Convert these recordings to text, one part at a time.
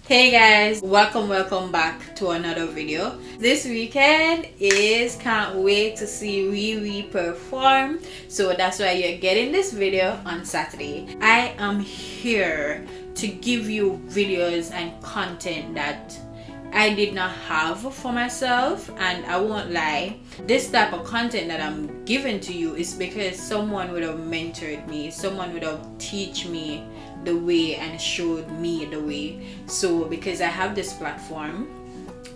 Hey guys, welcome back to another video. This weekend is can't wait to see Riri perform, so that's why you're getting this video on Saturday. I am here to give you videos and content that I did not have for myself, and I won't lie, this type of content that I'm giving to you is because someone would have mentored me, someone would have teach me the way and showed me the way. So because I have this platform,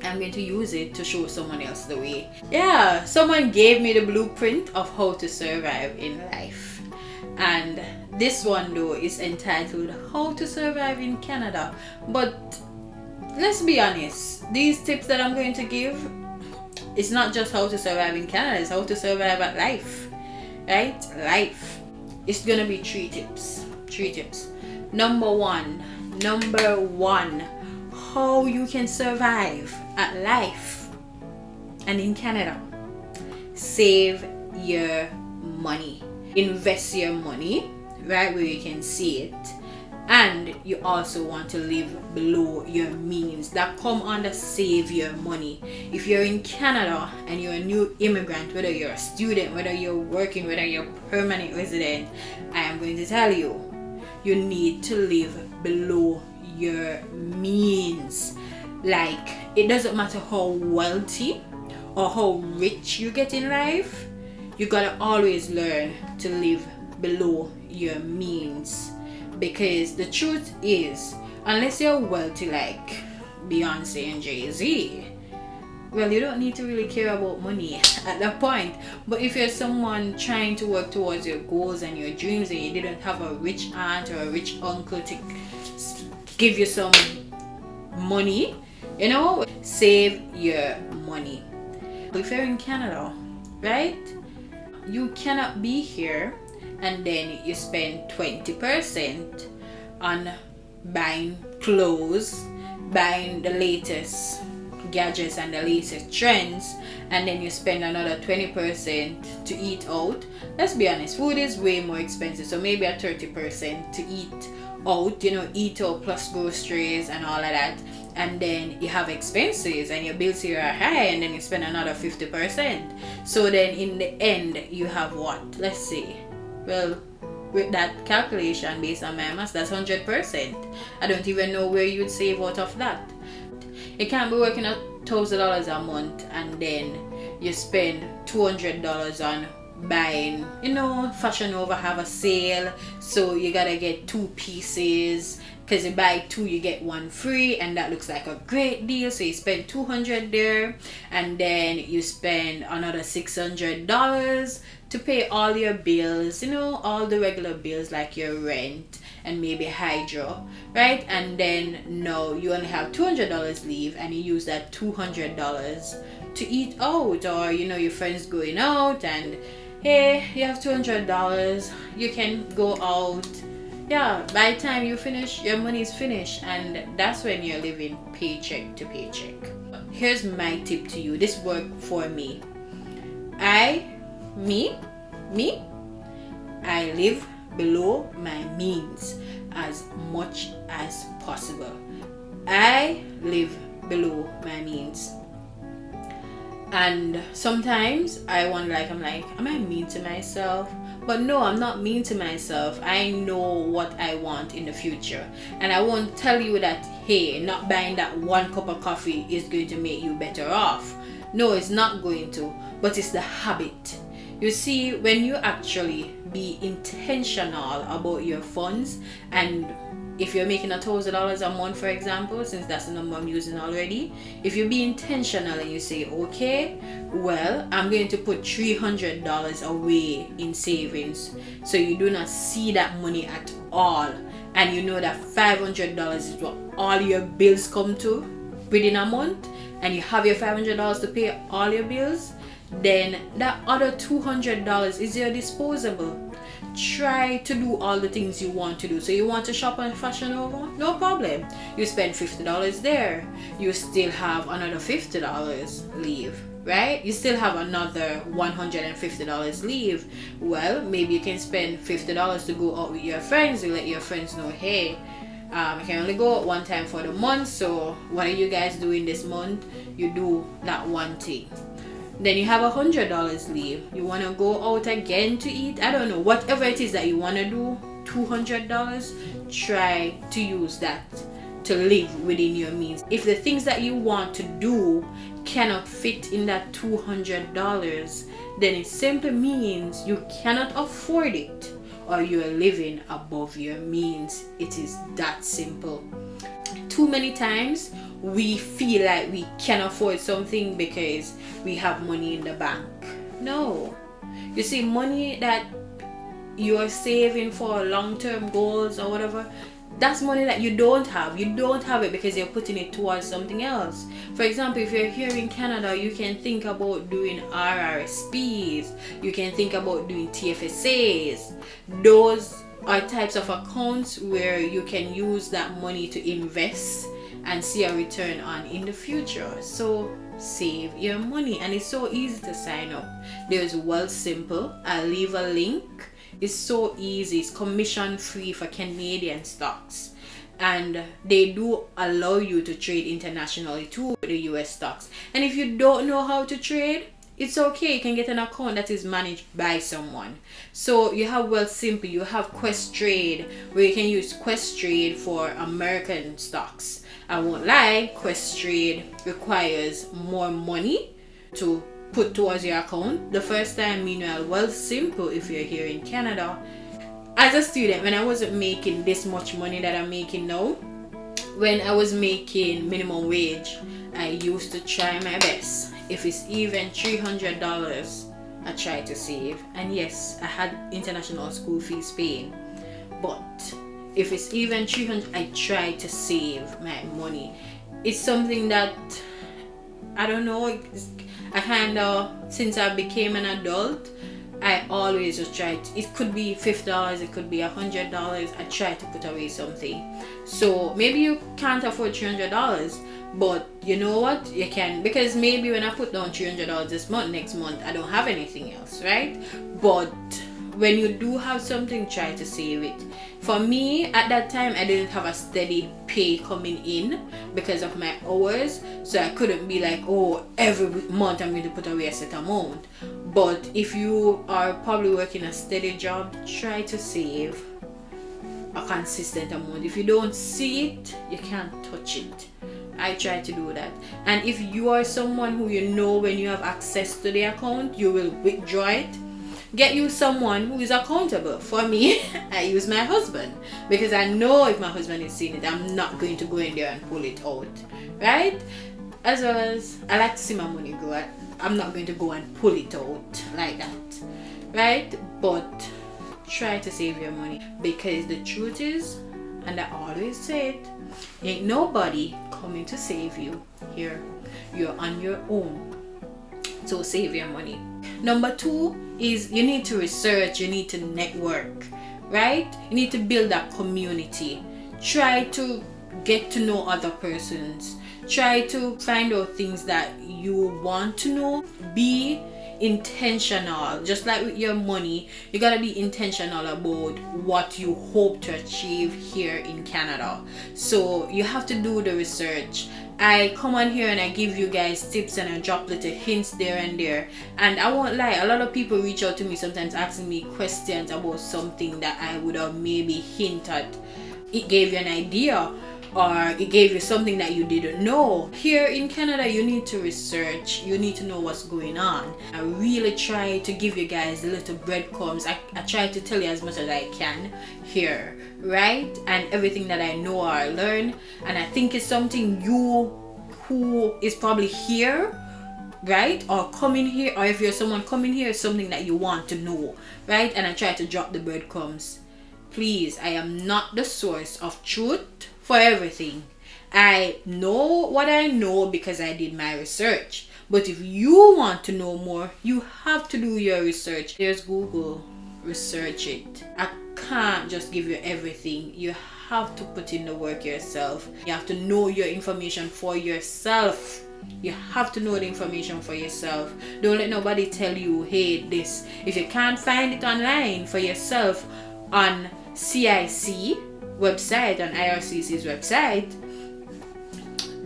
I'm going to use it to show someone else the way. Yeah, someone gave me the blueprint of how to survive in life, and this one though is entitled How to Survive in Canada. But let's be honest, these tips that I'm going to give, it's not just how to survive in Canada, it's how to survive at life, right? Life. It's gonna be three tips. Number one, how you can survive at life and in Canada. Save your money. Invest your money right where you can see it. And you also want to live below your means. That come under save your money. If you're in Canada and you're a new immigrant, whether you're a student, whether you're working, whether you're permanent resident, I am going to tell you, you need to live below your means. Like, it doesn't matter how wealthy or how rich you get in life, you gotta always learn to live below your means. Because the truth is, unless you're wealthy like Beyonce and Jay-Z, well, you don't need to really care about money at that point. But if you're someone trying to work towards your goals and your dreams, and you didn't have a rich aunt or a rich uncle to give you some money, save your money. If you're in Canada, right, you cannot be here and then you spend 20% on buying clothes, buying the latest gadgets and the latest trends, and then you spend another 20% to eat out. Let's be honest, food is way more expensive, so maybe a 30% to eat out, eat out plus groceries and all of that. And then you have expenses and your bills here are high, and then you spend another 50%. So then in the end you have what? Let's see. Well, with that calculation based on my maths, that's 100%. I don't even know where you'd save out of that. You can't be working $1,000 a month and then you spend $200 on buying, Fashion Nova have a sale, so you gotta get 2 pieces, because you buy 2 you get 1 free, and that looks like a great deal. So you spend $200 there, and then you spend another $600 to pay all your bills, all the regular bills like your rent and maybe hydro, right? And then now you only have $200 leave, and you use that $200 to eat out, or your friends going out, and hey, you have $200, you can go out. Yeah, by the time you finish, your money is finished, and that's when you're living paycheck to paycheck. Here's my tip to you. This worked for me. I live below my means as much as possible. I live below my means. And sometimes I'm like, am I mean to myself? But no, I'm not mean to myself. I know what I want in the future. And I won't tell you that, hey, not buying that 1 cup of coffee is going to make you better off. No, it's not going to. But it's the habit. You see, when you actually be intentional about your funds, and if you're making $1,000 a month, for example, since that's the number I'm using already, if you be intentional and you say, okay, well, I'm going to put $300 away in savings, so you do not see that money at all, and you know that $500 is what all your bills come to within a month, and you have your $500 to pay all your bills, then that other $200 is your disposable. Try to do all the things you want to do. So you want to shop on Fashion Nova? No problem. You spend $50 there. You still have another $50 leave, right? You still have another $150 leave. Well, maybe you can spend $50 to go out with your friends. You let your friends know, hey, You can only go out one time for the month, so what are you guys doing this month? You do that one thing. Then you have $100 leave. You want to go out again to eat, I don't know, whatever it is that you want to do, $200, try to use that to live within your means. If the things that you want to do cannot fit in that $200, then it simply means you cannot afford it, or you are living above your means. It is that simple. Too many times we feel like we can afford something because we have money in the bank. No. You see, money that you are saving for long-term goals or whatever, that's money that you don't have. You don't have it because you're putting it towards something else. For example, if you're here in Canada, you can think about doing RRSPs. You can think about doing TFSAs. Those are types of accounts where you can use that money to invest and see a return on in the future. So save your money, and it's so easy to sign up. There's Wealth Simple. I'll leave a link. It's so easy. It's commission free for Canadian stocks, and they do allow you to trade internationally too, the US stocks. And if you don't know how to trade, it's okay. You can get an account that is managed by someone. So you have Wealth Simple, you have Quest Trade, where you can use Quest Trade for American stocks. I won't lie, Quest Trade requires more money to put towards your account the first time. Meanwhile, Wealth Simple, if you're here in Canada, as a student, when I wasn't making this much money that I'm making now, when I was making minimum wage, I used to try my best. If it's even $300, I try to save. And yes, I had international school fees paying, but if it's even $300, I try to save my money. It's something that, I don't know, I kind of, since I became an adult, I always just try to, it could be $50, it could be $100, I try to put away something. So maybe you can't afford $300, but you know what, you can, because maybe when I put down $300 this month, next month I don't have anything else, right? But when you do have something, try to save it. For me, at that time, I didn't have a steady pay coming in because of my hours, so I couldn't be like, oh, every month I'm going to put away a set amount. But if you are probably working a steady job, try to save a consistent amount. If you don't see it, you can't touch it. I try to do that. And if you are someone who you know, when you have access to the account, you will withdraw it, get you someone who is accountable. For me, I use my husband, because I know if my husband is seeing it, I'm not going to go in there and pull it out, right? As well as I like to see my money grow. I'm not going to go and pull it out like that, right? But try to save your money, because the truth is, and I always say it, ain't nobody coming to save you here. You're on your own. So save your money. Number 2 is you need to research, you need to network, right? You need to build that community. Try to get to know other persons. Try to find out things that you want to know. Be intentional. Just like with your money, you gotta be intentional about what you hope to achieve here in Canada. So you have to do the research. I come on here and I give you guys tips and I drop little hints there and there, and I won't lie, a lot of people reach out to me sometimes asking me questions about something that I would have maybe hinted. It gave you an idea, or it gave you something that you didn't know. Here in Canada, you need to research, you need to know what's going on. I really try to give you guys little breadcrumbs. I try to tell you as much as I can here, right? And everything that I know or I learn, and I think it's something you who is probably here, right, or coming here, or if you're someone coming here, something that you want to know, right? And I try to drop the breadcrumbs. Please, I am not the source of truth for everything. I know what I know because I did my research. But if you want to know more, you have to do your research. There's Google. Research it. I can't just give you everything. You have to put in the work yourself. You have to know your information for yourself. You have to know the information for yourself. Don't let nobody tell you, hey, this. If you can't find it online for yourself on CIC, website, on IRCC's website,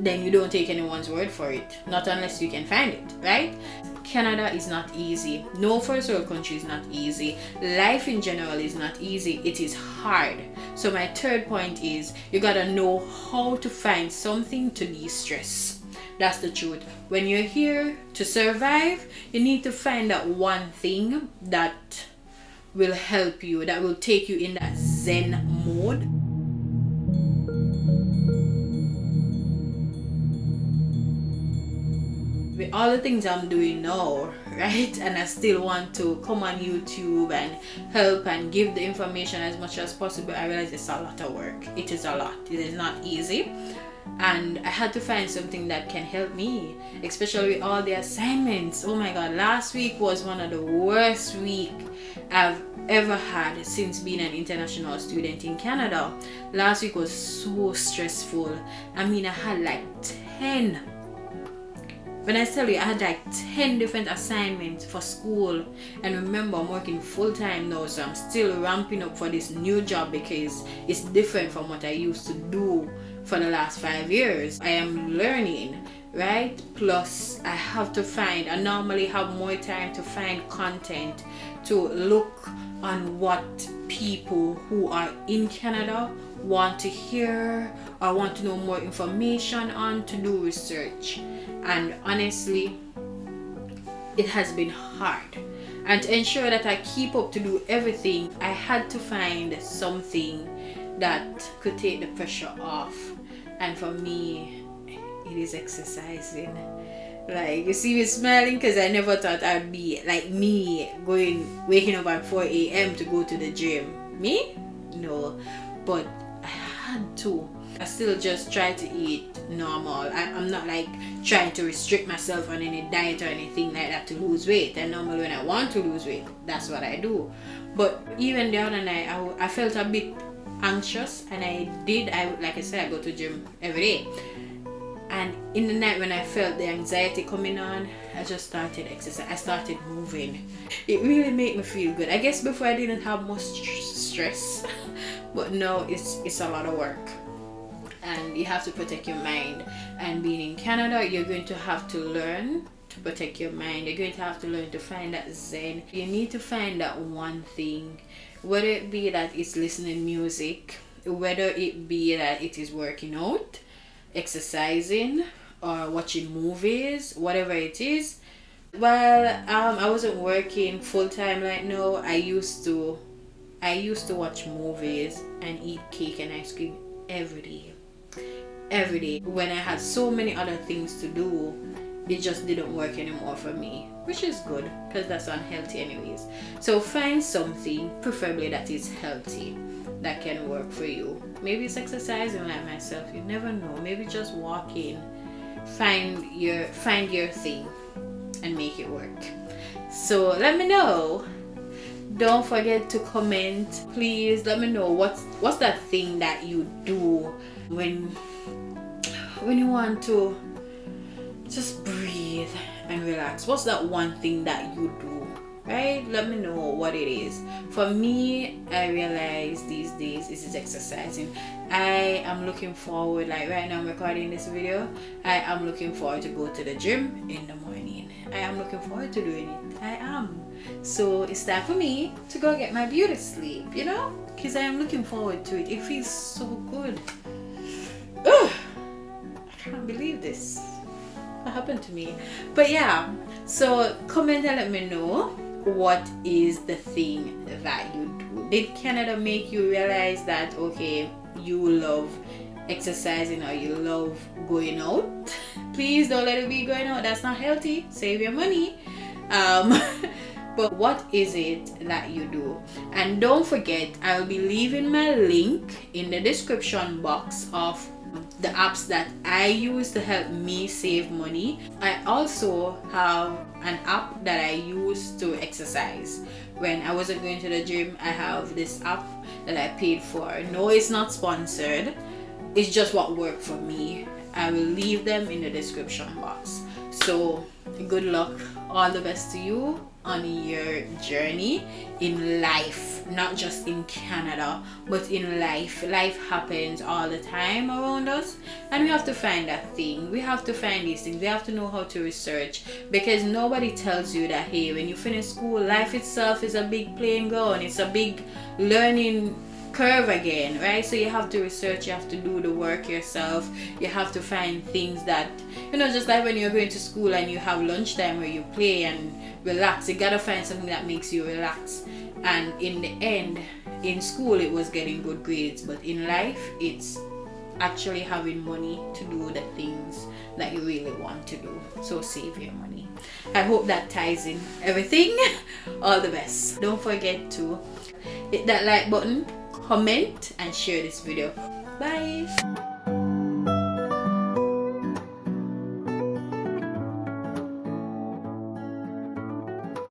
then you don't take anyone's word for it, not unless you can find it, right? Canada is not easy. No first world country is not easy. Life in general is not easy. It is hard. So my third point is you gotta know how to find something to de-stress. That's the truth. When you're here to survive, you need to find that one thing that will help you, that will take you in that Zen mode. With all the things I'm doing now, right, and I still want to come on YouTube and help and give the information as much as possible, I realize it's a lot of work. It is a lot. It is not easy, and I had to find something that can help me, especially with all the assignments. Oh my god, last week was one of the worst week I've ever had since being an international student in Canada. Last week was so stressful. I mean, I had like 10. When I tell you, I had like 10 different assignments for school, and remember, I'm working full-time now, so I'm still ramping up for this new job because it's different from what I used to do for the last 5 years. I am learning, right? Plus, I have to find, I normally have more time to find content, to look on what people who are in Canada want to hear or want to know more information on, to do research. And honestly, it has been hard. And to ensure that I keep up to do everything, I had to find something that could take the pressure off. And for me, it is exercising. Like, you see me smiling because I never thought I'd be like me, waking up at 4 a.m. to go to the gym. Me? No. But I had to. I still just try to eat normal. I'm not like trying to restrict myself on any diet or anything like that to lose weight. And normally when I want to lose weight, that's what I do. But even the other night, I felt a bit anxious, and like I said, I go to gym every day. And in the night when I felt the anxiety coming on, I just started exercising. I started moving. It really made me feel good. I guess before I didn't have much stress, but now it's a lot of work. And you have to protect your mind. And being in Canada, you're going to have to learn to protect your mind. You're going to have to learn to find that Zen. You need to find that one thing, whether it be that it's listening music, whether it be that it is working out, exercising, or watching movies, whatever it is. Well, I wasn't working full-time right now. I used to watch movies and eat cake and ice cream every day when I had so many other things to do. It just didn't work anymore for me, which is good because that's unhealthy anyways. So find something, preferably that is healthy, that can work for you. Maybe it's exercising like myself, you never know. Maybe just walking. Find your thing and make it work. So let me know. Don't forget to comment. Please let me know what's that thing that you do when you want to just breathe and relax. What's that one thing that you do, right? Let me know what it is. For me, I realize these days this is exercising. I am looking forward, like right now I'm recording this video, I am looking forward to go to the gym in the morning. I am looking forward to doing it. I am. So it's time for me to go get my beauty sleep, you know, because I am looking forward to it. It feels so good. Ugh, I can't believe this. What happened to me? But yeah, so comment and let me know, what is the thing that you do? Did Canada make you realize that, okay, you love exercising or you love going out? Please don't let it be going out. That's not healthy. Save your money. But what is it that you do? And don't forget, I will be leaving my link in the description box of the apps that I use to help me save money. I also have an app that I use to exercise. When I wasn't going to the gym, I have this app that I paid for. No, it's not sponsored. It's just what worked for me. I will leave them in the description box. So good luck. All the best to you on your journey in life, not just in Canada, but in life. Life happens all the time around us, and we have to find that thing. We have to find these things. We have to know how to research, because nobody tells you that, hey, when you finish school, life itself is a big playing ground. It's a big learning curve again, right? So you have to research, you have to do the work yourself, you have to find things that, just like when you're going to school and you have lunchtime where you play and relax, you gotta find something that makes you relax. And in the end, in school it was getting good grades, but in life it's actually having money to do the things that you really want to do. So save your money. I hope that ties in everything. All the best. Don't forget to hit that like button, comment, and share this video. Bye.